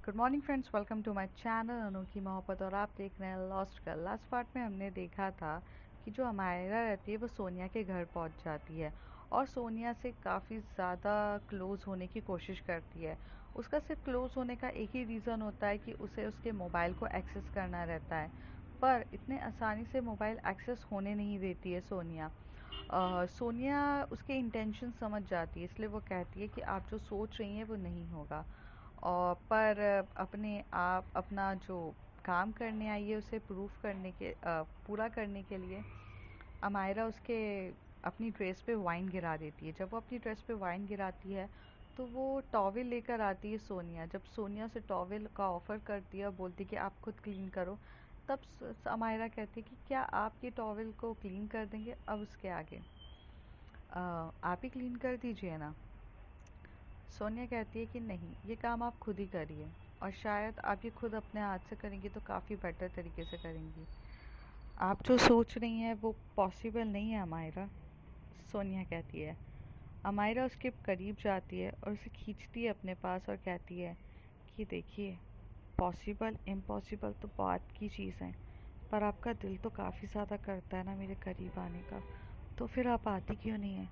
Good morning friends, welcome to my channel Anokhi Mohabbat. और आप देख रहे हैं लॉस्ट गर्ल। लास्ट पार्ट में हमने देखा था कि जो अमायरा रहती है वो सोनिया के घर पहुंच जाती है और सोनिया से काफ़ी ज़्यादा क्लोज़ होने की कोशिश करती है। उसका सिर्फ क्लोज़ होने का एक ही रीज़न होता है कि उसे उसके मोबाइल को एक्सेस करना रहता है, पर इतने आसानी से मोबाइल एक्सेस होने नहीं देती है सोनिया। सोनिया उसके इंटेंशन समझ जाती है, इसलिए वो कहती है कि आप जो सोच रही हैं वो नहीं होगा। और पर अपने आप अपना जो काम करने आई है उसे पूरा करने के लिए अमायरा उसके अपनी ड्रेस पे वाइन गिरा देती है। जब वो अपनी ड्रेस पे वाइन गिराती है तो वो टॉवेल लेकर आती है सोनिया। जब सोनिया उसे टॉवेल का ऑफ़र करती है और बोलती है कि आप खुद क्लीन करो, तब अमायरा कहती है कि क्या आप ये टॉवेल को क्लीन कर देंगे। अब उसके आगे आप ही क्लीन कर दीजिए ना। सोनिया कहती है कि नहीं, ये काम आप खुद ही करिए और शायद आप ये खुद अपने हाथ से करेंगी तो काफ़ी बेटर तरीके से करेंगी। आप जो सोच रही हैं वो पॉसिबल नहीं है अमायरा, सोनिया कहती है। अमायरा उसके करीब जाती है और उसे खींचती है अपने पास और कहती है कि देखिए, पॉसिबल इम्पॉसिबल तो बात की चीज़ है, पर आपका दिल तो काफ़ी ज़्यादा करता है ना मेरे करीब आने का, तो फिर आप आती क्यों नहीं है?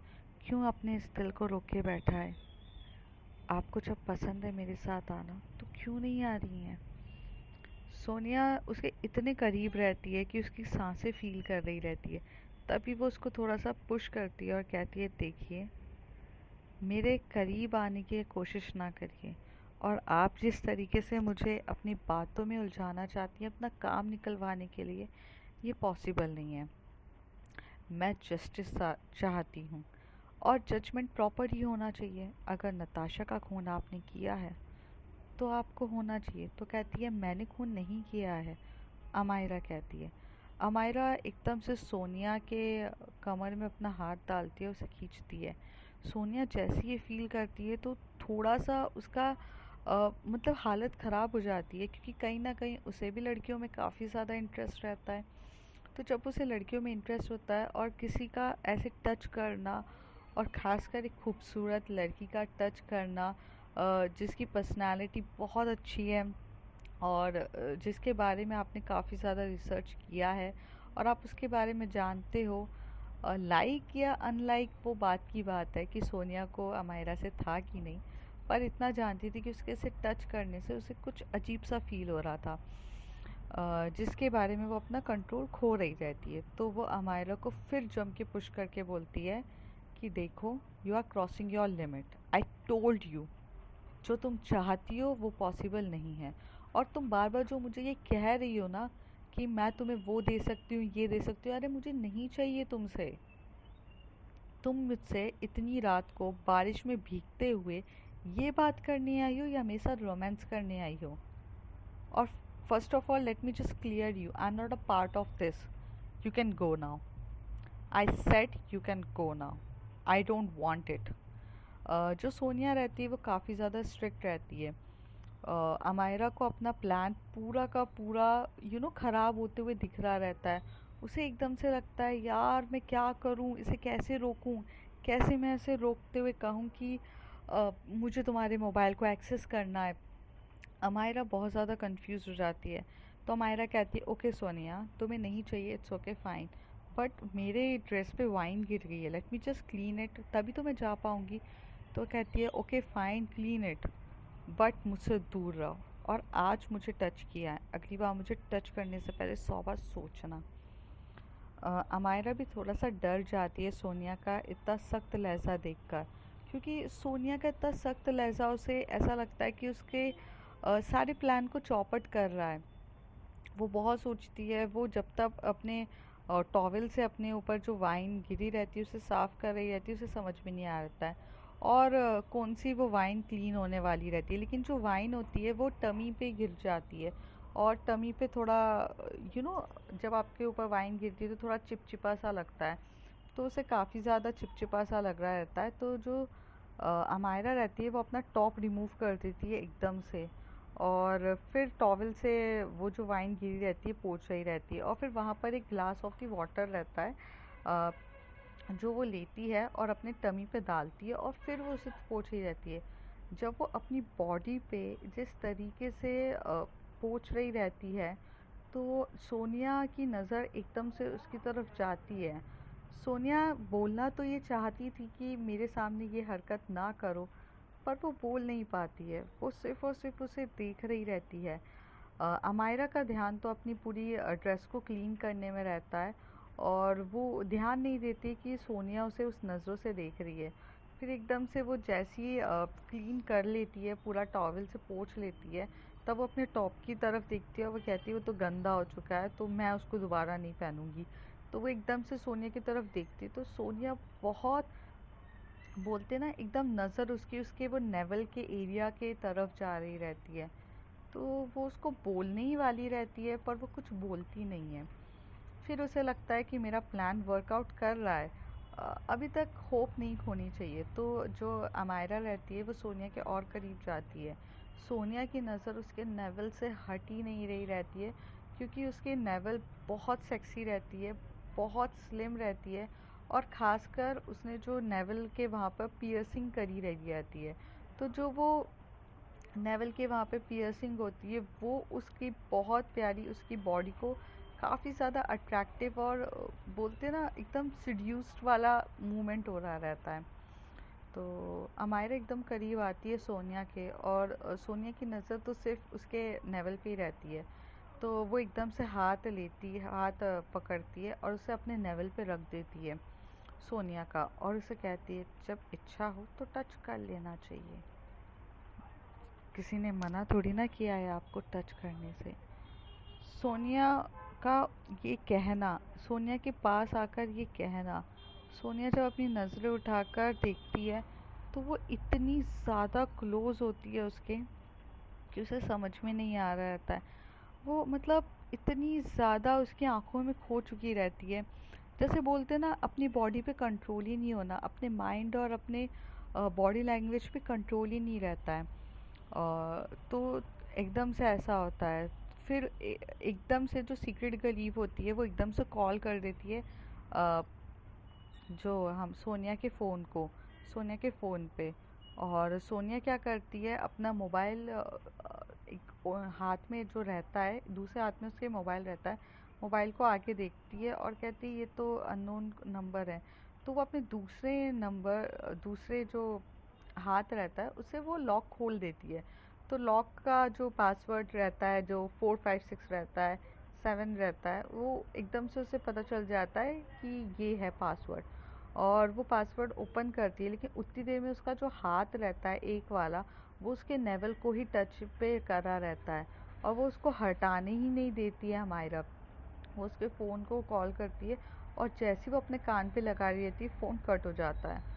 क्यों अपने इस दिल को रोके बैठा है? आपको जब पसंद है मेरे साथ आना तो क्यों नहीं आ रही हैं? सोनिया उसके इतने करीब रहती है कि उसकी सांसें फील कर रही रहती है। तभी वो उसको थोड़ा सा पुश करती है और कहती है, देखिए, मेरे करीब आने की कोशिश ना करिए। और आप जिस तरीके से मुझे अपनी बातों में उलझाना चाहती हैं अपना काम निकलवाने के लिए, ये पॉसिबल नहीं है। मैं जस्टिस चाहती हूँ और जजमेंट प्रॉपर ही होना चाहिए। अगर नताशा का खून आपने किया है तो आपको होना चाहिए। तो कहती है, मैंने खून नहीं किया है, अमायरा कहती है। अमायरा एकदम से सोनिया के कमर में अपना हाथ डालती है, उसे खींचती है। सोनिया जैसे ये फील करती है तो थोड़ा सा उसका मतलब हालत ख़राब हो जाती है, क्योंकि कहीं ना कहीं उसे भी लड़कियों में काफ़ी ज़्यादा इंटरेस्ट रहता है। तो जब उसे लड़कियों में इंटरेस्ट होता है और किसी का ऐसे टच करना, और ख़ासकर एक खूबसूरत लड़की का टच करना जिसकी पर्सनालिटी बहुत अच्छी है और जिसके बारे में आपने काफ़ी ज़्यादा रिसर्च किया है और आप उसके बारे में जानते हो, लाइक या अनलाइक वो बात की बात है कि सोनिया को अमायरा से था कि नहीं, पर इतना जानती थी कि उसके से टच करने से उसे कुछ अजीब सा फील हो रहा था, जिसके बारे में वो अपना कंट्रोल खो रही रहती है। तो वो अमायरा को फिर जम के पुश करके बोलती है कि देखो, you are crossing your limit. I told you, जो तुम चाहती हो वो पॉसिबल नहीं है। और तुम बार बार जो मुझे ये कह रही हो ना कि मैं तुम्हें वो दे सकती हूँ, ये दे सकती हूँ, अरे मुझे नहीं चाहिए तुमसे। तुम मुझसे इतनी रात को बारिश में भीगते हुए ये बात करने आई हो या मेरे साथ रोमांस करने आई हो? और first of all let me just clear you, I am not a part of this. You can go now. I said you can go now. I don't want it. जो सोनिया रहती है वो काफ़ी ज़्यादा स्ट्रिक्ट रहती है। अमायरा को अपना प्लान पूरा का पूरा ख़राब होते हुए दिख रहा रहता है। उसे एकदम से लगता है, यार मैं क्या करूं, इसे कैसे रोकूं, कैसे मैं इसे रोकते हुए कहूं कि मुझे तुम्हारे मोबाइल को एक्सेस करना है। अमायरा बहुत ज़्यादा कंफ्यूज हो जाती है। तो अमायरा कहती है, ओके सोनिया, तुम्हें नहीं चाहिए, इट्स ओके फाइन, बट मेरे ड्रेस पे वाइन गिर गई है, let me just clean it, तभी तो मैं जा पाऊँगी। तो कहती है, okay fine, clean it, but मुझसे दूर रहो। और आज मुझे टच किया है, अगली बार मुझे टच करने से पहले 100 बार सोचना। अमायरा भी थोड़ा सा डर जाती है सोनिया का इतना सख्त लहजा देखकर, क्योंकि सोनिया का इतना सख्त लहजा उसे ऐसा लगता है कि उसके सारे प्लान को चौपट कर रहा है। वो बहुत सोचती है, वो जब तक अपने टॉवेल से अपने ऊपर जो वाइन गिरी रहती है उसे साफ़ कर रही रहती है, उसे समझ में नहीं आता है और कौन सी वो वाइन क्लीन होने वाली रहती है। लेकिन जो वाइन होती है वो टमी पे गिर जाती है और टमी पे थोड़ा यू नो जब आपके ऊपर वाइन गिरती है तो थोड़ा चिपचिपा सा लगता है, तो उसे काफ़ी ज़्यादा चिपचिपा सा लग रहा रहता है। तो जो अमायरा रहती है वो अपना टॉप रिमूव कर देती है एकदम से और फिर टॉवल से वो जो वाइन गिरी रहती है पोंछ रही रहती है, और फिर वहाँ पर एक ग्लास ऑफ दी वाटर रहता है जो वो लेती है और अपने टमी पे डालती है और फिर वो उसे पोंछ रही रहती है। जब वो अपनी बॉडी पे जिस तरीके से पोंछ रही रहती है, तो सोनिया की नज़र एकदम से उसकी तरफ जाती है। सोनिया बोलना तो ये चाहती थी कि मेरे सामने ये हरकत ना करो, पर वो बोल नहीं पाती है। वो सिर्फ़ और सिर्फ़ उसे देख रही रहती है। अमायरा का ध्यान तो अपनी पूरी ड्रेस को क्लीन करने में रहता है, और वो ध्यान नहीं देती कि सोनिया उसे उस नज़रों से देख रही है। फिर एकदम से वो जैसे ही क्लीन कर लेती है, पूरा टॉवल से पोंछ लेती है, तब वो अपने टॉप की तरफ देखती है और वो कहती है वो तो गंदा हो चुका है, तो मैं उसको दोबारा नहीं पहनूंगी। तो वो एकदम से सोनिया की तरफ देखती है, तो सोनिया बहुत, बोलते ना, एकदम नज़र उसकी उसके वो नेवल के एरिया के तरफ जा रही रहती है। तो वो उसको बोलने ही वाली रहती है, पर वो कुछ बोलती नहीं है। फिर उसे लगता है कि मेरा प्लान वर्कआउट कर रहा है, अभी तक होप नहीं खोनी चाहिए। तो जो अमायरा रहती है वो सोनिया के और करीब जाती है। सोनिया की नज़र उसके नेवल से हट ही नहीं रही रहती है, क्योंकि उसकी नेवल बहुत सेक्सी रहती है, बहुत स्लिम रहती है, और ख़ासकर उसने जो नेवल के वहाँ पर पियर्सिंग करी रही रहती है। तो जो वो नेवल के वहाँ पे पियर्सिंग होती है, वो उसकी बहुत प्यारी, उसकी बॉडी को काफ़ी ज़्यादा अट्रैक्टिव और बोलते ना एकदम सीड्यूस्ड वाला मूवमेंट हो रहा रहता है। तो अमायरा एकदम करीब आती है सोनिया के, और सोनिया की नज़र तो सिर्फ उसके नेवल पे ही रहती है। तो वो एकदम से हाथ लेती है, हाथ पकड़ती है और उसे अपने नेवल पे रख देती है सोनिया का, और उसे कहती है जब इच्छा हो तो टच कर लेना चाहिए। किसी ने मना थोड़ी ना किया है आपको टच करने से। सोनिया का ये कहना, सोनिया के पास आकर ये कहना, सोनिया जब अपनी नज़रें उठाकर देखती है, तो वो इतनी ज़्यादा क्लोज होती है उसके कि उसे समझ में नहीं आ रहा रहता है। वो मतलब इतनी ज़्यादा उसकी आंखों में खो चुकी रहती है। जैसे बोलते ना, अपनी बॉडी पे कंट्रोल ही नहीं होना, अपने माइंड और अपने बॉडी लैंग्वेज पे कंट्रोल ही नहीं रहता है। तो एकदम से ऐसा होता है। फिर एकदम से जो सीक्रेट गलीव होती है वो एकदम से कॉल कर देती है अ, जो हम सोनिया के फ़ोन को, सोनिया के फ़ोन पे। और सोनिया क्या करती है, अपना मोबाइल एक हाथ में जो रहता है, दूसरे हाथ में उसके मोबाइल रहता है, मोबाइल को आगे देखती है और कहती है ये तो अननोन नंबर है। तो वो अपने दूसरे नंबर, दूसरे जो हाथ रहता है उससे वो लॉक खोल देती है। तो लॉक का जो पासवर्ड रहता है, जो 456 रहता है, 7 रहता है, वो एकदम से उसे पता चल जाता है कि ये है पासवर्ड। और वो पासवर्ड ओपन करती है, लेकिन उतनी देर में उसका जो हाथ रहता है एक वाला, वो उसके नेवल को ही टच पे करा रहता है, और वो उसको हटाने ही नहीं देती है हमायरा। वो उसके फ़ोन को कॉल करती है, और जैसे ही वो अपने कान पे लगा रही रहती है, फ़ोन कट हो जाता है।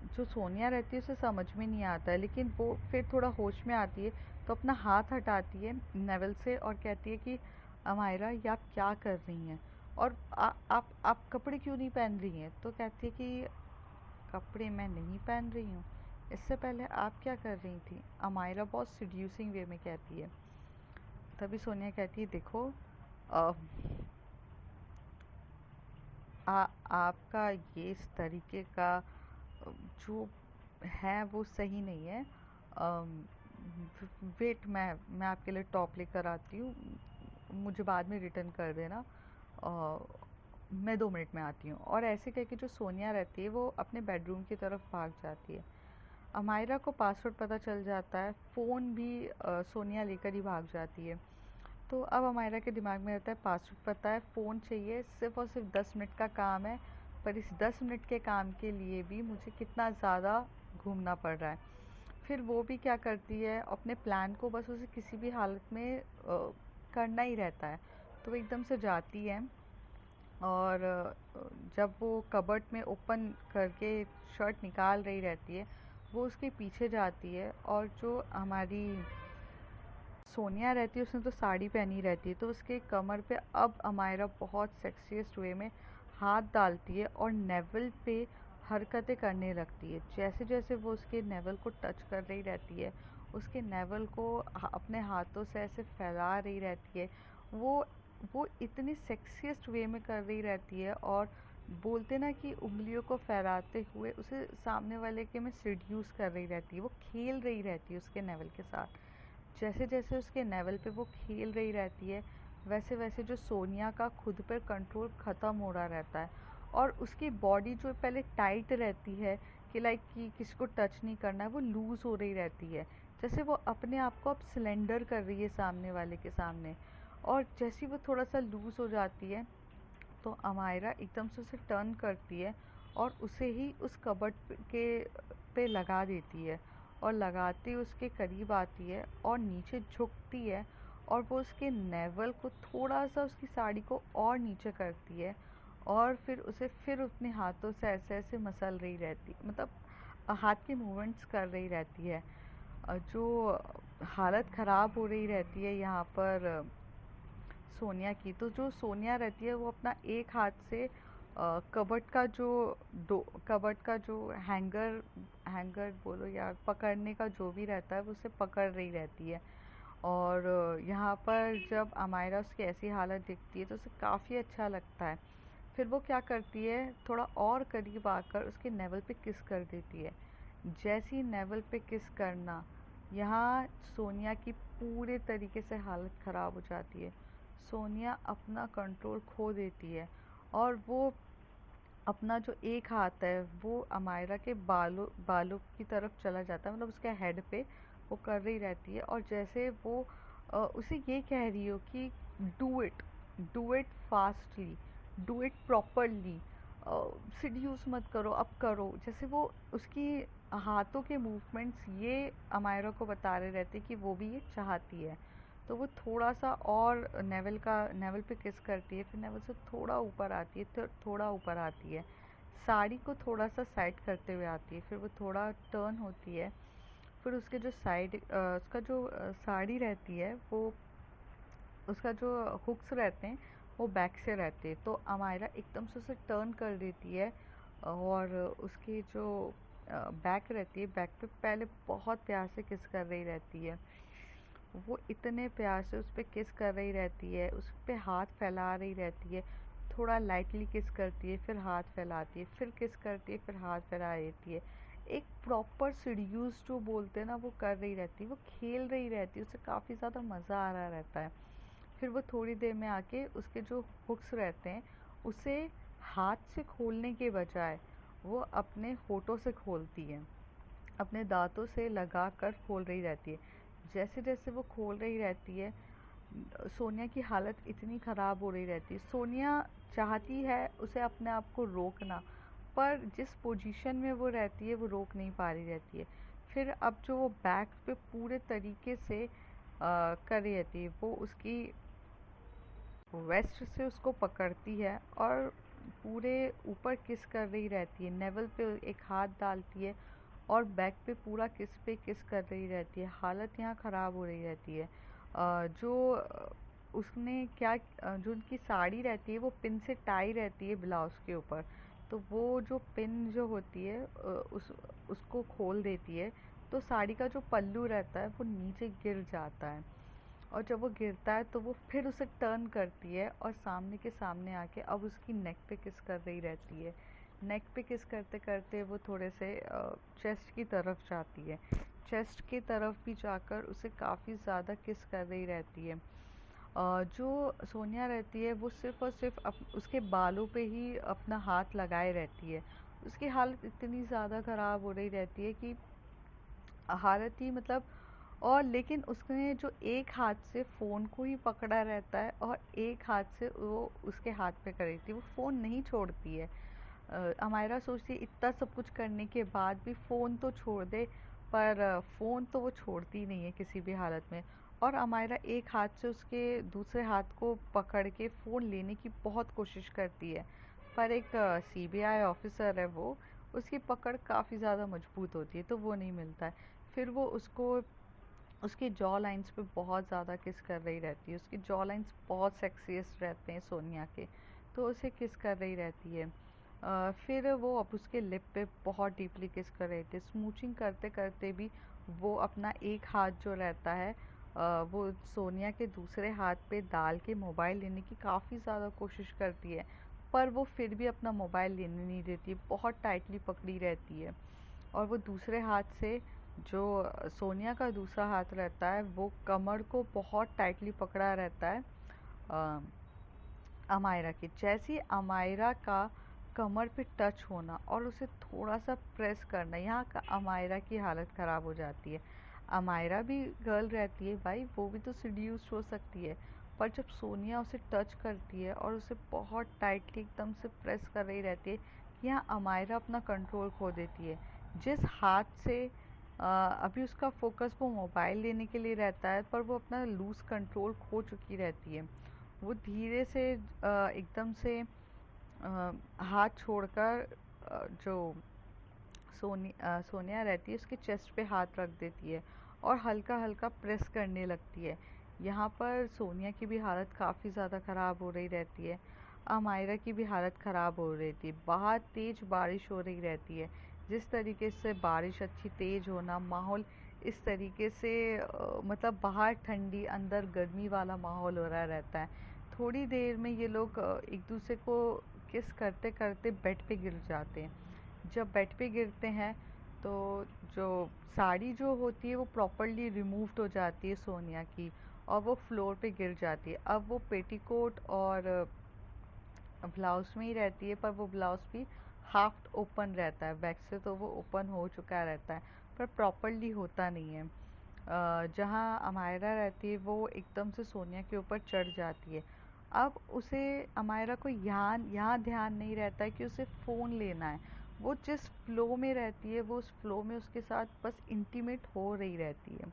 जो सोनिया रहती है उसे समझ में नहीं आता है, लेकिन वो फिर थोड़ा होश में आती है, तो अपना हाथ हटाती है नेवल से और कहती है कि अमायरा, ये आप क्या कर रही हैं, और आप कपड़े क्यों नहीं पहन रही हैं? तो कहती है कि कपड़े मैं नहीं पहन रही हूँ, इससे पहले आप क्या कर रही थी? अमायरा बहुत सिड्यूसिंग वे में कहती है। तभी सोनिया कहती है देखो, अ, आपका ये इस तरीके का जो है वो सही नहीं है। वेट, मैं आपके लिए टॉप लेकर आती हूँ, मुझे बाद में रिटर्न कर देना, मैं 2 मिनट में आती हूँ। और ऐसे कह के जो सोनिया रहती है वो अपने बेडरूम की तरफ भाग जाती है। अमायरा को पासवर्ड पता चल जाता है, फ़ोन भी सोनिया लेकर ही भाग जाती है। तो अब अमायरा के दिमाग में रहता है पासवर्ड पता है, फ़ोन चाहिए, सिर्फ़ और सिर्फ 10 मिनट का काम है, पर इस 10 मिनट के काम के लिए भी मुझे कितना ज़्यादा घूमना पड़ रहा है। फिर वो भी क्या करती है, अपने प्लान को बस उसे किसी भी हालत में करना ही रहता है। तो वो एकदम से जाती है, और जब वो कबर्ड में ओपन करके शर्ट निकाल रही रहती है, वो उसके पीछे जाती है, और जो हमारी सोनिया रहती है उसने तो साड़ी पहनी रहती है, तो उसके कमर पे अब अमायरा बहुत सेक्सीएस्ट वे में हाथ डालती है और नेवल पे हरकतें करने लगती है। जैसे जैसे वो उसके नेवल को टच कर रही रहती है, उसके नेवल को अपने हाथों से ऐसे फैला रही रहती है। वो वो इतनी सेक्सीएस्ट वे में कर रही रहती है, और बोलते ना कि उंगलियों को फहराते हुए उसे सामने वाले के में सिड्यूस कर रही रहती है, वो खेल रही रहती है उसके नेवल के साथ। जैसे जैसे उसके नेवल पे वो खेल रही रहती है, वैसे वैसे जो सोनिया का खुद पर कंट्रोल ख़त्म हो रहा रहता है, और उसकी बॉडी जो पहले टाइट रहती है कि लाइक कि किसी को टच नहीं करना है, वो लूज़ हो रही रहती है। जैसे वो अपने आप को अब सिलेंडर कर रही है सामने वाले के सामने। और जैसे ही वो थोड़ा सा लूज़ हो जाती है तो अमायरा एकदम से उसे टर्न करती है और उसे ही उस कबर्ड के पे लगा देती है, और लगाते उसके करीब आती है और नीचे झुकती है, और वो उसके नेवल को थोड़ा सा उसकी साड़ी को और नीचे करती है, और फिर उसे फिर अपने हाथों से ऐसे ऐसे मसल रही रहती, मतलब हाथ के मूवमेंट्स कर रही रहती है। जो हालत ख़राब हो रही रहती है यहाँ पर सोनिया की। तो जो सोनिया रहती है वो अपना एक हाथ से कबर्ड का जो डो कबर्ड का जो हैंगर हैंगर बोलो या पकड़ने का जो भी रहता है वो उसे पकड़ रही रहती है। और यहाँ पर जब अमायरा उसकी ऐसी हालत दिखती है तो उसे काफ़ी अच्छा लगता है। फिर वो क्या करती है, थोड़ा और करीब आकर उसके नेवल पे किस कर देती है। जैसी नेवल पे किस करना, यहाँ सोनिया की पूरे तरीके से हालत ख़राब हो जाती है। सोनिया अपना कंट्रोल खो देती है, और वो अपना जो एक हाथ है वो अमायरा के बालों बालों की तरफ चला जाता है, मतलब उसके हेड पे वो कर रही रहती है। और जैसे वो उसे ये कह रही हो कि do it fastly, do it properly, seduce मत करो, अब करो। जैसे वो उसकी हाथों के मूवमेंट्स ये अमायरा को बता रहे रहते कि वो भी ये चाहती है। तो वो थोड़ा सा और नेवल पे किस करती है, फिर नेवल से थोड़ा ऊपर आती है, तो थोड़ा ऊपर आती है, साड़ी को थोड़ा सा साइड करते हुए आती है, फिर वो थोड़ा टर्न होती है, फिर उसके जो उसका जो साड़ी रहती है वो, उसका जो हुक्स रहते हैं वो बैक से रहते हैं। तो अमायरा एकदम से उसे टर्न कर देती है, और उसकी जो बैक रहती है, बैक पे पहले बहुत प्यार से किस कर रही रहती है। वो इतने प्यार से उस पर किस कर रही रहती है, उस पर हाथ फैला रही रहती है, थोड़ा लाइटली किस करती है, फिर हाथ फैलाती है, फिर किस करती है, फिर हाथ फैला देती है। एक प्रॉपर सीड्यूस जो बोलते हैं ना वो कर रही रहती है, वो खेल रही रहती है, उसे काफ़ी ज़्यादा मज़ा आ रहा रहता है। फिर वो थोड़ी देर में आके उसके जो हुक्स रहते हैं उसे हाथ से खोलने के बजाय वो अपने होठों से खोलती है, अपने दांतों से लगा कर खोल रही रहती है। जैसे जैसे वो खोल रही रहती है, सोनिया की हालत इतनी ख़राब हो रही रहती है। सोनिया चाहती है उसे अपने आप को रोकना, पर जिस पोजीशन में वो रहती है वो रोक नहीं पा रही रहती है। फिर अब जो वो बैक पे पूरे तरीके से कर रही रहती है, वो उसकी वेस्ट से उसको पकड़ती है और पूरे ऊपर किस कर रही रहती है, नेवल पे एक हाथ डालती है और बैक पे पूरा किस कर रही रहती है। हालत यहाँ ख़राब हो रही रहती है। उसने क्या जो उनकी साड़ी रहती है वो पिन से टाई रहती है ब्लाउज़ के ऊपर, तो वो जो पिन जो होती है उसको खोल देती है, तो साड़ी का जो पल्लू रहता है वो नीचे गिर जाता है। और जब वो गिरता है तो वो फिर उसे टर्न करती है और सामने के सामने आके अब उसकी नेक पे किस कर रही रहती है। नेक पे किस करते करते वो थोड़े से चेस्ट की तरफ जाती है, चेस्ट की तरफ भी जाकर उसे काफ़ी ज़्यादा किस कर रही रहती है। जो सोनिया रहती है वो सिर्फ़ और सिर्फ उसके बालों पे ही अपना हाथ लगाए रहती है। उसकी हालत इतनी ज़्यादा ख़राब हो रही रहती है कि हालत ही मतलब, और लेकिन उसने जो एक हाथ से फ़ोन को ही पकड़ा रहता है और एक हाथ से वो उसके हाथ पे कर रही थी, वो फ़ोन नहीं छोड़ती है। अमायरा सोचती है इतना सब कुछ करने के बाद भी फ़ोन तो छोड़ दे, पर फ़ोन तो वो छोड़ती नहीं है किसी भी हालत में। और अमायरा एक हाथ से उसके दूसरे हाथ को पकड़ के फ़ोन लेने की बहुत कोशिश करती है, पर एक सीबीआई ऑफिसर है वो, उसकी पकड़ काफ़ी ज़्यादा मजबूत होती है तो वो नहीं मिलता है। फिर वो उसको उसकी जॉ लाइंस पे बहुत ज़्यादा किस कर रही रहती है, उसकी जॉ लाइंस बहुत सेक्सीएस्ट रहते हैं सोनिया के, तो उसे किस कर रही रहती है। फिर वो अब उसके लिप पे बहुत डीपली किस कर रही थी, स्मूचिंग करते करते भी वो अपना एक हाथ जो रहता है वो सोनिया के दूसरे हाथ पे डाल के मोबाइल लेने की काफ़ी ज़्यादा कोशिश करती है, पर वो फिर भी अपना मोबाइल लेने नहीं देती है, बहुत टाइटली पकड़ी रहती है। और वो दूसरे हाथ से, जो सोनिया का दूसरा हाथ रहता है, वो कमर को बहुत टाइटली पकड़ा रहता है अमायरा की। जैसे ही अमायरा का कमर पे टच होना और उसे थोड़ा सा प्रेस करना, यहाँ का अमायरा की हालत ख़राब हो जाती है। अमायरा भी गर्ल रहती है भाई, वो भी तो सीड्यूस्ड हो सकती है। पर जब सोनिया उसे टच करती है और उसे बहुत टाइटली एकदम से प्रेस कर रही रहती है, यहाँ अमायरा अपना कंट्रोल खो देती है। जिस हाथ से अभी उसका फोकस वो मोबाइल लेने के लिए रहता है, पर वो अपना लूज़ कंट्रोल खो चुकी रहती है। वो धीरे से एकदम से हाथ छोड़कर जो सोनिया रहती है उसके चेस्ट पे हाथ रख देती है और हल्का हल्का प्रेस करने लगती है। यहाँ पर सोनिया की भी हालत काफ़ी ज़्यादा ख़राब हो रही रहती है, अमायरा की भी हालत ख़राब हो रही थी। बाहर तेज़ बारिश हो रही रहती है। जिस तरीके से बारिश अच्छी तेज़ होना, माहौल इस तरीके से मतलब बाहर ठंडी अंदर गर्मी वाला माहौल हो रहा रहता है। थोड़ी देर में ये लोग एक दूसरे को किस करते करते बेड पे गिर जाते हैं। जब बेड पे गिरते हैं तो जो साड़ी जो होती है वो प्रॉपरली रिमूव्ड हो जाती है सोनिया की, और वो फ्लोर पे गिर जाती है। अब वो पेटीकोट और ब्लाउज़ में ही रहती है, पर वो ब्लाउज़ भी हाफ ओपन रहता है। बैक से तो वो ओपन हो चुका रहता है, पर प्रॉपरली होता नहीं है। जहाँ अमायरा रहती है वो एकदम से सोनिया के ऊपर चढ़ जाती है। अब उसे, अमायरा को यहाँ ध्यान नहीं रहता है कि उसे फ़ोन लेना है। वो जिस फ़्लो में रहती है वो उस फ़्लो में उसके साथ बस इंटीमेट हो रही रहती है।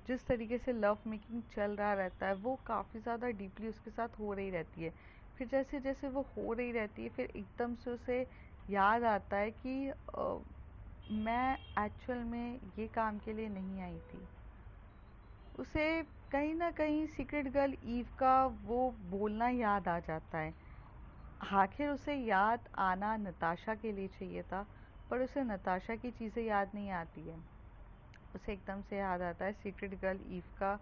जिस तरीके से लव मेकिंग चल रहा रहता है वो काफ़ी ज़्यादा डीपली उसके साथ हो रही रहती है। फिर जैसे जैसे वो हो रही रहती है, फिर एकदम से उसे याद आता है कि मैं एक्चुअल में ये काम के लिए नहीं आई थी। उसे कहीं ना कहीं सीक्रेट गर्ल ईव का वो बोलना याद आ जाता है। आखिर उसे याद आना नताशा के लिए चाहिए था, पर उसे नताशा की चीज़ें याद नहीं आती है। उसे एकदम से याद आता है सीक्रेट गर्ल ईव का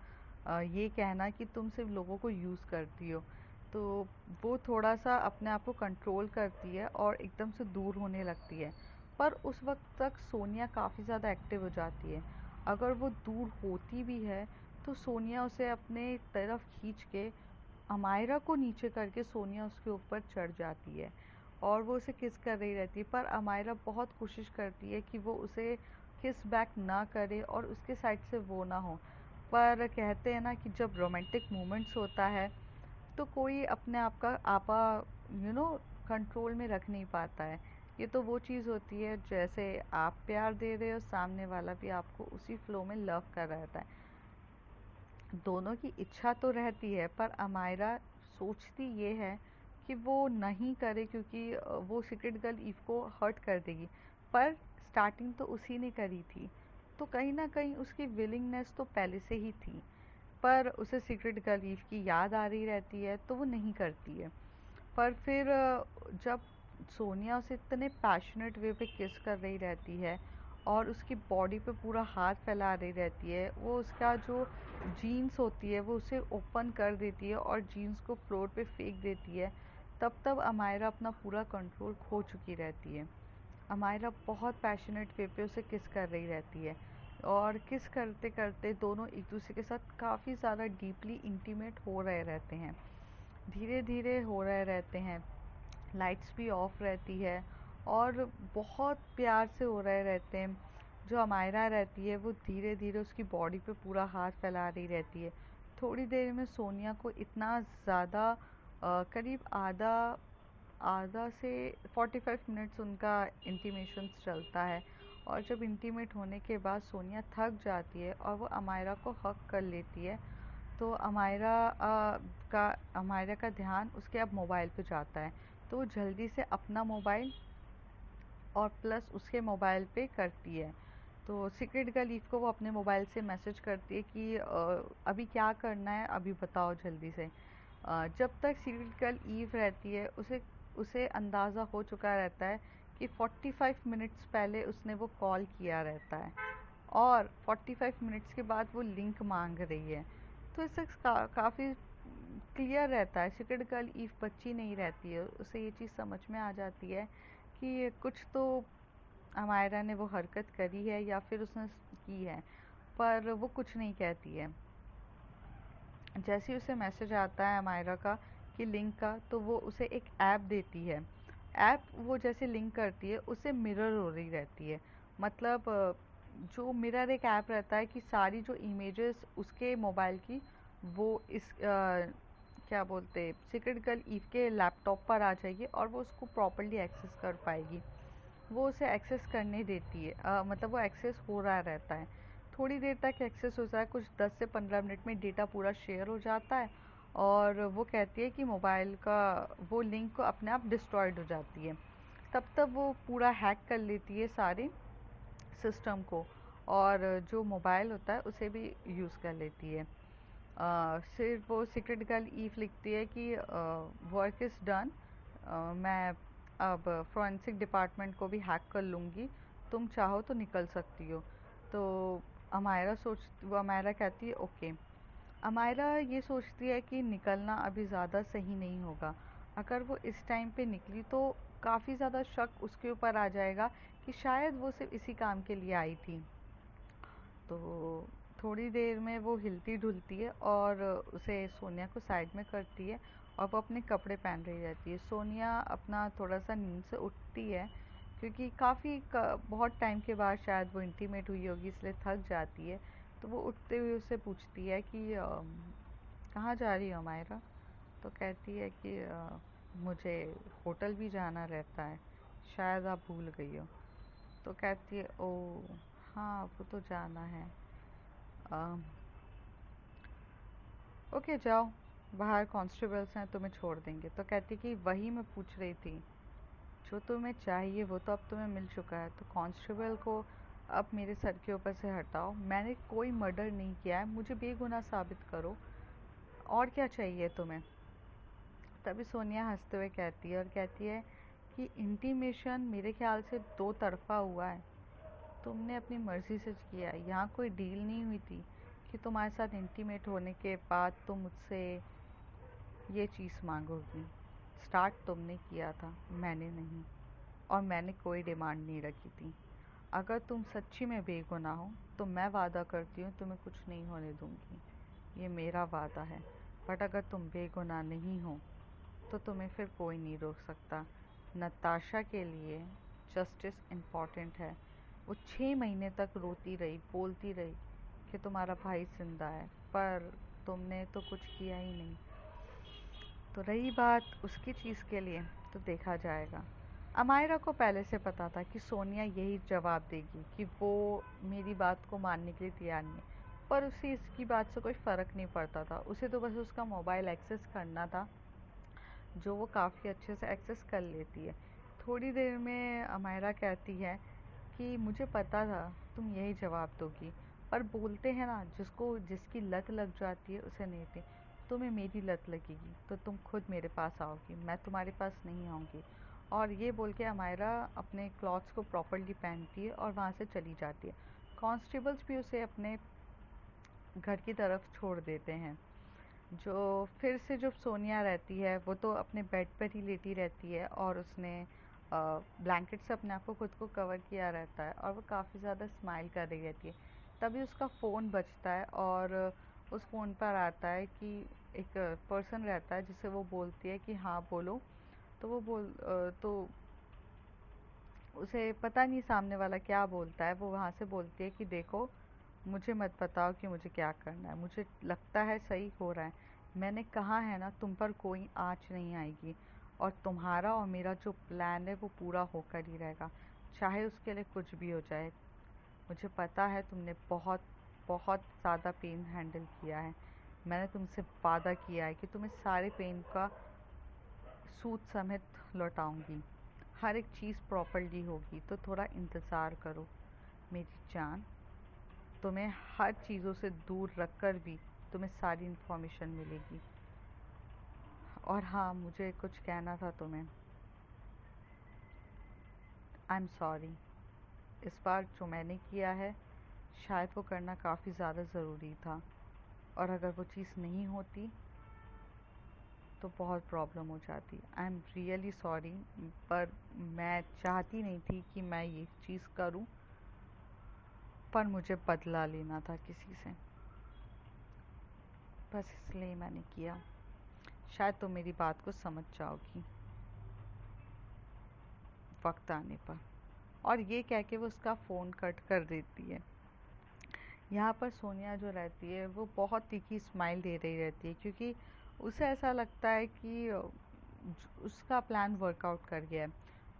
ये कहना कि तुम सिर्फ लोगों को यूज़ करती हो। तो वो थोड़ा सा अपने आप को कंट्रोल करती है और एकदम से दूर होने लगती है। पर उस वक्त तक सोनिया काफ़ी ज़्यादा एक्टिव हो जाती है। अगर वो दूर होती भी है तो सोनिया उसे अपने तरफ खींच के अमायरा को नीचे करके सोनिया उसके ऊपर चढ़ जाती है और वो उसे किस कर रही रहती है। पर अमायरा बहुत कोशिश करती है कि वो उसे किस बैक ना करे और उसके साइड से वो ना हो। पर कहते हैं ना कि जब रोमांटिक मोमेंट्स होता है तो कोई अपने आप का आपा कंट्रोल में रख नहीं पाता है। ये तो वो चीज़ होती है जैसे आप प्यार दे रहे हो, सामने वाला भी आपको उसी फ्लो में लव कर रहा रहता है। दोनों की इच्छा तो रहती है, पर अमायरा सोचती ये है कि वो नहीं करे क्योंकि वो सीक्रेट गर्ल ईव को हर्ट कर देगी। पर स्टार्टिंग तो उसी ने करी थी, तो कहीं ना कहीं उसकी विलिंगनेस तो पहले से ही थी। पर उसे सीक्रेट गर्ल ईव की याद आ रही रहती है तो वो नहीं करती है। पर फिर जब सोनिया उसे इतने पैशनेट वे पे किस कर रही रहती है और उसकी बॉडी पे पूरा हाथ फैला रही रहती है, वो उसका जो जीन्स होती है वो उसे ओपन कर देती है और जीन्स को फ्लोर पे फेंक देती है, तब अमायरा अपना पूरा कंट्रोल खो चुकी रहती है। अमायरा बहुत पैशनेट वे पे उसे किस कर रही रहती है और किस करते करते दोनों एक दूसरे के साथ काफ़ी ज़्यादा डीपली इंटीमेट हो रहे रहते हैं, धीरे धीरे हो रहे रहते हैं। लाइट्स भी ऑफ रहती है और बहुत प्यार से हो रहे रहते हैं। जो अमायरा रहती है वो धीरे धीरे उसकी बॉडी पे पूरा हाथ फैला रही रहती है। थोड़ी देर में सोनिया को इतना ज़्यादा करीब आधा आधा से 45 मिनट्स उनका इंटीमेशंस चलता है, और जब इंटीमेट होने के बाद सोनिया थक जाती है और वो अमायरा को हक कर लेती है, तो अमायरा का ध्यान उसके अब मोबाइल पे जाता है। तो वो जल्दी से अपना मोबाइल और प्लस उसके मोबाइल पे करती है। तो सीक्रेट गर्ल ईव को वो अपने मोबाइल से मैसेज करती है कि अभी क्या करना है, अभी बताओ जल्दी से। जब तक सीक्रेट गर्ल ईव रहती है उसे उसे अंदाज़ा हो चुका रहता है कि 45 मिनट्स पहले उसने वो कॉल किया रहता है और 45 मिनट्स के बाद वो लिंक मांग रही है। तो इससे काफ़ी क्लियर रहता है, सीक्रेट गर्ल ईव बच्ची नहीं रहती है, उसे ये चीज़ समझ में आ जाती है कि कुछ तो अमायरा ने वो हरकत करी है या फिर उसने की है, पर वो कुछ नहीं कहती है। जैसे ही उसे मैसेज आता है अमायरा का कि लिंक का, तो वो उसे एक ऐप देती है। ऐप वो जैसे लिंक करती है उसे मिरर हो रही रहती है। मतलब जो मिरर एक ऐप रहता है कि सारी जो इमेजेस उसके मोबाइल की वो इस क्या बोलते सीक्रेट गर्ल ईव के लैपटॉप पर आ जाएगी और वो उसको प्रॉपर्ली एक्सेस कर पाएगी। वो उसे एक्सेस करने देती है, मतलब वो एक्सेस हो रहा रहता है। थोड़ी देर तक एक्सेस होता है, कुछ 10 से 15 मिनट में डेटा पूरा शेयर हो जाता है और वो कहती है कि मोबाइल का वो लिंक को अपने आप डिस्ट्रॉयड हो जाती है। तब तक वो पूरा हैक कर लेती है सारे सिस्टम को और जो मोबाइल होता है उसे भी यूज़ कर लेती है। सिर्फ वो सीक्रेट गर्ल ईव लिखती है कि वर्क इज़ डन, मैं अब फोरेंसिक डिपार्टमेंट को भी हैक कर लूँगी, तुम चाहो तो निकल सकती हो। तो वो अमायरा कहती है ओके। अमायरा ये सोचती है कि निकलना अभी ज़्यादा सही नहीं होगा। अगर वो इस टाइम पे निकली तो काफ़ी ज़्यादा शक उसके ऊपर आ जाएगा कि शायद वो सिर्फ इसी काम के लिए आई थी। तो थोड़ी देर में वो हिलती डुलती है और उसे सोनिया को साइड में करती है और वो अपने कपड़े पहन रही रहती है। सोनिया अपना थोड़ा सा नींद से उठती है क्योंकि बहुत टाइम के बाद शायद वो इंटीमेट हुई होगी इसलिए थक जाती है। तो वो उठते हुए उससे पूछती है कि कहाँ जा रही हो मायरा? तो कहती है कि मुझे होटल भी जाना रहता है, शायद आप भूल गई हो। तो कहती है ओ हाँ वो तो जाना है। अम, ओके जाओ, बाहर कांस्टेबल्स हैं तुम्हें छोड़ देंगे। तो कहती कि वही मैं पूछ रही थी, जो तुम्हें चाहिए वो तो अब तुम्हें मिल चुका है, तो कांस्टेबल को अब मेरे सर के ऊपर से हटाओ। मैंने कोई मर्डर नहीं किया है, मुझे बेगुनाह साबित करो, और क्या चाहिए तुम्हें? तभी सोनिया हंसते हुए कहती है और कहती है कि इंटीमेशन मेरे ख्याल से दो तरफा हुआ है, तुमने अपनी मर्ज़ी से किया है, यहाँ कोई डील नहीं हुई थी कि तुम्हारे साथ इंटीमेट होने के बाद तुम मुझसे ये चीज़ मांगोगी। स्टार्ट तुमने किया था, मैंने नहीं, और मैंने कोई डिमांड नहीं रखी थी। अगर तुम सच्ची में बेगुनाह हो तो मैं वादा करती हूँ तुम्हें कुछ नहीं होने दूँगी, ये मेरा वादा है। बट अगर तुम बेगुनाह नहीं हो तो तुम्हें फिर कोई नहीं रोक सकता। नताशा के लिए जस्टिस इम्पॉर्टेंट है। वो 6 महीने तक रोती रही, बोलती रही कि तुम्हारा भाई जिंदा है, पर तुमने तो कुछ किया ही नहीं। तो रही बात उसकी चीज़ के लिए, तो देखा जाएगा। अमायरा को पहले से पता था कि सोनिया यही जवाब देगी कि वो मेरी बात को मानने के लिए तैयार नहीं है, पर उसे इसकी बात से कोई फ़र्क नहीं पड़ता था। उसे तो बस उसका मोबाइल एक्सेस करना था, जो वो काफ़ी अच्छे से एक्सेस कर लेती है। थोड़ी देर में अमायरा कहती है कि मुझे पता था तुम यही जवाब दोगी, पर बोलते हैं ना जिसको जिसकी लत लग जाती है उसे नहीं थी। तुम्हें मेरी लत लगेगी तो तुम खुद मेरे पास आओगी, मैं तुम्हारे पास नहीं आऊँगी। और ये बोल के अमायरा अपने क्लॉथ्स को प्रॉपरली पहनती है और वहाँ से चली जाती है। कॉन्स्टेबल्स भी उसे अपने घर की तरफ छोड़ देते हैं। जो फिर से जो सोनिया रहती है वो तो अपने बेड पर ही लेटी रहती है और उसने ब्लैंकेट से अपने आप को खुद को कवर किया रहता है और वो काफ़ी ज़्यादा स्माइल कर रही रहती है। तभी उसका फ़ोन बजता है और उस फ़ोन पर आता है कि एक पर्सन रहता है जिसे वो बोलती है कि हाँ बोलो। तो तो उसे पता नहीं सामने वाला क्या बोलता है। वो वहाँ से बोलती है कि देखो, मुझे मत बताओ कि मुझे क्या करना है, मुझे लगता है सही हो रहा है। मैंने कहा है ना तुम पर कोई आँच नहीं आएगी, और तुम्हारा और मेरा जो प्लान है वो पूरा होकर ही रहेगा, चाहे उसके लिए कुछ भी हो जाए। मुझे पता है तुमने बहुत बहुत ज़्यादा पेन हैंडल किया है। मैंने तुमसे वादा किया है कि तुम्हें सारे पेन का सूद समेत लौटाऊंगी। हर एक चीज़ प्रॉपर्ली होगी, तो थोड़ा इंतज़ार करो मेरी जान। तुम्हें हर चीज़ों से दूर रखकर भी तुम्हें सारी इन्फॉर्मेशन मिलेगी। और हाँ, मुझे कुछ कहना था तुम्हें। आई एम सॉरी, इस बार जो मैंने किया है शायद वो करना काफ़ी ज़्यादा ज़रूरी था, और अगर वो चीज़ नहीं होती तो बहुत प्रॉब्लम हो जाती। आई एम रियली सॉरी, पर मैं चाहती नहीं थी कि मैं ये चीज़ करूं, पर मुझे बदला लेना था किसी से, बस इसलिए मैंने किया। शायद तुम मेरी बात को समझ जाओगी वक्त आने पर। और ये कह के वो उसका फ़ोन कट कर देती है। यहाँ पर सोनिया जो रहती है वो बहुत तीखी स्माइल दे रही रहती है, क्योंकि उसे ऐसा लगता है कि उसका प्लान वर्कआउट कर गया है।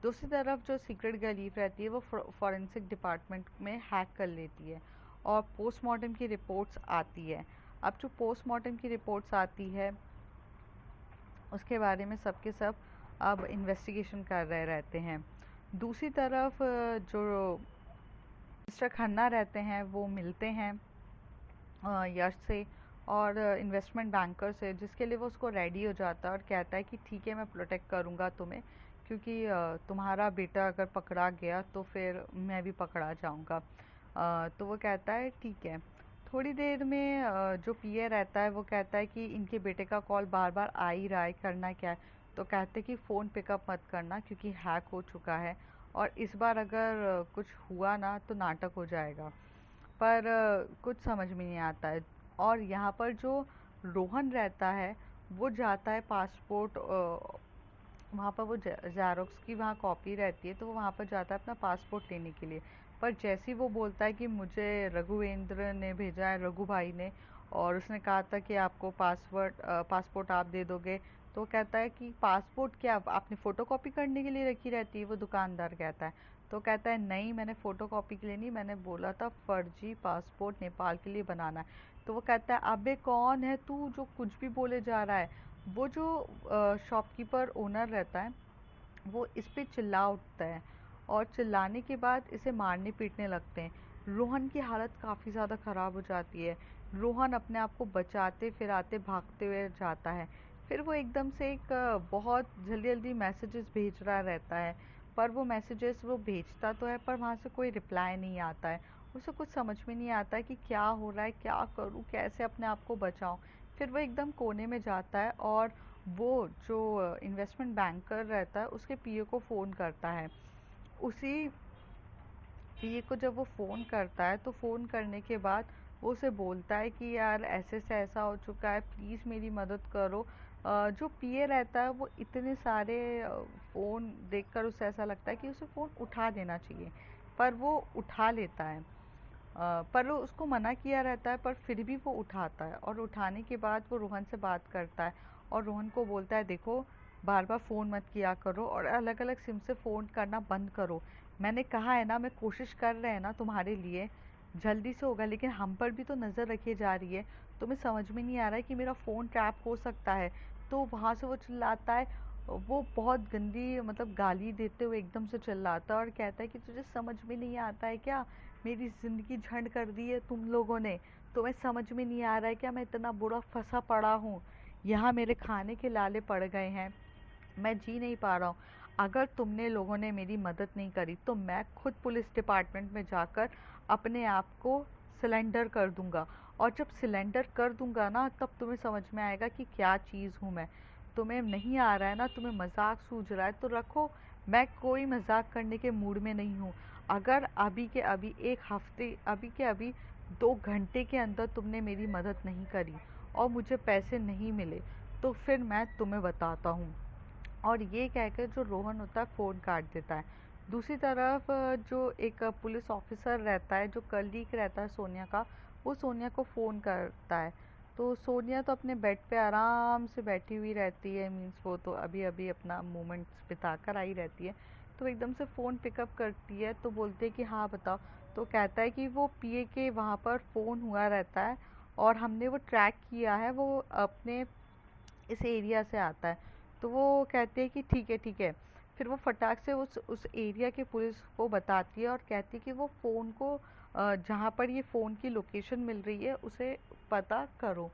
दूसरी तरफ जो सीक्रेट गलीफ रहती है वो फॉरेंसिक डिपार्टमेंट में हैक कर लेती है और पोस्टमार्टम की रिपोर्ट्स आती है। अब जो पोस्टमार्टम की रिपोर्ट्स आती है उसके बारे में सबके सब अब इन्वेस्टिगेशन कर रहे रहते हैं। दूसरी तरफ जो मिस्टर खन्ना रहते हैं वो मिलते हैं यश से और इन्वेस्टमेंट बैंकर से, जिसके लिए वो उसको रेडी हो जाता है और कहता है कि ठीक है मैं प्रोटेक्ट करूँगा तुम्हें, क्योंकि तुम्हारा बेटा अगर पकड़ा गया तो फिर मैं भी पकड़ा जाऊँगा। तो वो कहता है ठीक है। थोड़ी देर में जो पीए रहता है वो कहता है कि इनके बेटे का कॉल बार बार आ ही रहा है, करना क्या है। तो कहते कि फ़ोन पिकअप मत करना क्योंकि हैक हो चुका है और इस बार अगर कुछ हुआ ना तो नाटक हो जाएगा। पर कुछ समझ में नहीं आता है। और यहाँ पर जो रोहन रहता है वो जाता है पासपोर्ट, वहाँ पर वो ज़ेरॉक्स की वहाँ कॉपी रहती है तो वो वहाँ पर जाता है अपना पासपोर्ट लेने के लिए। पर जैसे ही वो बोलता है कि मुझे रघुवेंद्र ने भेजा है, रघु भाई ने, और उसने कहा था कि आपको पासपोर्ट आप दे दोगे, तो कहता है कि पासपोर्ट क्या आपने फ़ोटोकॉपी करने के लिए रखी रहती है, वो दुकानदार कहता है। तो कहता है नहीं, मैंने फ़ोटोकॉपी के लिए नहीं, मैंने बोला था फर्जी पासपोर्ट नेपाल के लिए बनाना है। तो वो कहता है अबे कौन है तू जो कुछ भी बोले जा रहा है। वो जो शॉपकीपर ओनर रहता है वो इस पे चिल्ला उठता है और चिल्लाने के बाद इसे मारने पीटने लगते हैं। रोहन की हालत काफ़ी ज़्यादा ख़राब हो जाती है। रोहन अपने आप को बचाते फिराते भागते हुए जाता है। फिर वो एकदम से एक बहुत जल्दी जल्दी मैसेजेस भेज रहा रहता है, पर वो मैसेजेस वो भेजता तो है पर वहाँ से कोई रिप्लाई नहीं आता है। उसे कुछ समझ में नहीं आता है कि क्या हो रहा है, क्या करूँ, कैसे अपने आप को बचाऊँ। फिर वो एकदम कोने में जाता है और वो जो इन्वेस्टमेंट बैंकर रहता है उसके पीए को फ़ोन करता है। उसी पीए को जब वो फ़ोन करता है तो फ़ोन करने के बाद वो उसे बोलता है कि यार ऐसे से ऐसा हो चुका है, प्लीज़ मेरी मदद करो। जो पीए रहता है वो इतने सारे फ़ोन देखकर उसे ऐसा लगता है कि उसे फ़ोन उठा देना चाहिए, पर वो उठा लेता है। पर वो उसको मना किया रहता है पर फिर भी वो उठाता है और उठाने के बाद वो रोहन से बात करता है और रोहन को बोलता है देखो बार बार फ़ोन मत किया करो और अलग अलग सिम से फ़ोन करना बंद करो। मैंने कहा है ना, मैं कोशिश कर रहे हैं ना तुम्हारे लिए, जल्दी से होगा, लेकिन हम पर भी तो नज़र रखी जा रही है। तुम्हें समझ में नहीं आ रहा है कि मेरा फ़ोन ट्रैप हो सकता है। तो वहाँ से वो चिल्लाता है, वो बहुत गंदी मतलब गाली देते हुए एकदम से चिल्लाता है और कहता है कि तुझे समझ में नहीं आता है क्या, मेरी ज़िंदगी झंड कर दी है तुम लोगों ने। तुम्हें समझ में नहीं आ रहा है क्या, मैं इतना बुरा फंसा पड़ा हूँ, यहाँ मेरे खाने के लाले पड़ गए हैं, मैं जी नहीं पा रहा हूँ। अगर तुमने लोगों ने मेरी मदद नहीं करी तो मैं खुद पुलिस डिपार्टमेंट में जाकर अपने आप को सिलेंडर कर दूंगा और जब सिलेंडर कर दूंगा ना तब तुम्हें समझ में आएगा कि क्या चीज़ हूँ मैं। तुम्हें नहीं आ रहा है ना, तुम्हें मजाक सूझ रहा है तो रखो, मैं कोई मजाक करने के मूड में नहीं हूँ। अगर अभी के अभी एक हफ्ते, अभी के अभी 2 घंटे के अंदर तुमने मेरी मदद नहीं करी और मुझे पैसे नहीं मिले तो फिर मैं तुम्हें बताता हूँ। और ये कहकर जो रोहन होता है फ़ोन काट देता है। दूसरी तरफ जो एक पुलिस ऑफिसर रहता है, जो कलीग रहता है सोनिया का, वो सोनिया को फ़ोन करता है। तो सोनिया तो अपने बेड पे आराम से बैठी हुई रहती है, मीन्स वो तो अभी अभी अपना मोमेंट्स बिता कर आई रहती है। तो एकदम से फ़ोन पिकअप करती है तो बोलते हैं कि हाँ बताओ। तो कहता है कि वो पीए के वहाँ पर फ़ोन हुआ रहता है और हमने वो ट्रैक किया है, वो अपने इस एरिया से आता है। तो वो कहते हैं कि ठीक है ठीक है। फिर वो फटाक से उस एरिया के पुलिस को बताती है और कहती है कि वो फ़ोन को जहाँ पर ये फ़ोन की लोकेशन मिल रही है उसे पता करो।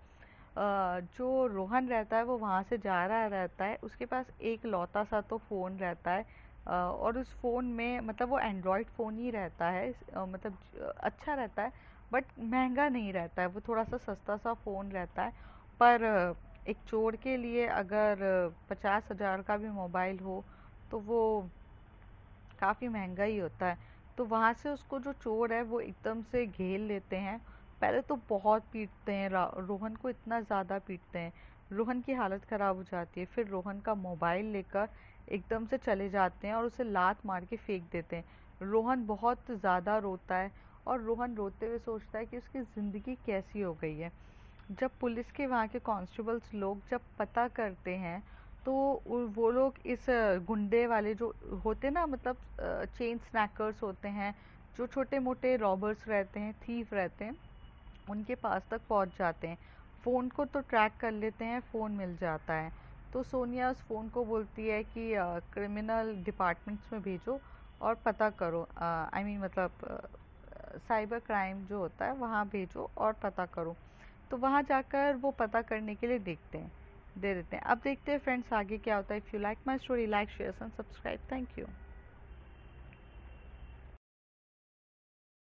जो रोहन रहता है वो वहाँ से जा रहा रहता है, उसके पास एक लौता सा तो फ़ोन रहता है। और उस फ़ोन में मतलब वो एंड्रॉयड फ़ोन ही रहता है, मतलब अच्छा रहता है बट महंगा नहीं रहता है, वो थोड़ा सा सस्ता सा फ़ोन रहता है। पर एक चोर के लिए अगर 50,000 का भी मोबाइल हो तो वो काफ़ी महंगा ही होता है। तो वहाँ से उसको जो चोर है वो एकदम से घेर लेते हैं। पहले तो बहुत पीटते हैं, रोहन को इतना ज़्यादा पीटते हैं, रोहन की हालत ख़राब हो जाती है। फिर रोहन का मोबाइल लेकर एकदम से चले जाते हैं और उसे लात मार के फेंक देते हैं। रोहन बहुत ज़्यादा रोता है और रोहन रोते हुए सोचता है कि उसकी ज़िंदगी कैसी हो गई है। जब पुलिस के वहाँ के कांस्टेबल्स लोग जब पता करते हैं तो वो लोग इस गुंडे वाले जो होते ना, मतलब चेन स्नैकर्स होते हैं, जो छोटे मोटे रॉबर्स रहते हैं, थीफ रहते हैं, उनके पास तक पहुंच जाते हैं। फ़ोन को तो ट्रैक कर लेते हैं, फ़ोन मिल जाता है। तो सोनिया उस फ़ोन को बोलती है कि क्रिमिनल डिपार्टमेंट्स में भेजो और पता करो, आई मीन मतलब साइबर क्राइम जो होता है वहाँ भेजो और पता करो। तो वहाँ जाकर वो पता करने के लिए दे देते हैं। अब देखते हैं फ्रेंड्स आगे क्या होता है। If you like my story, like share and subscribe. Thank you.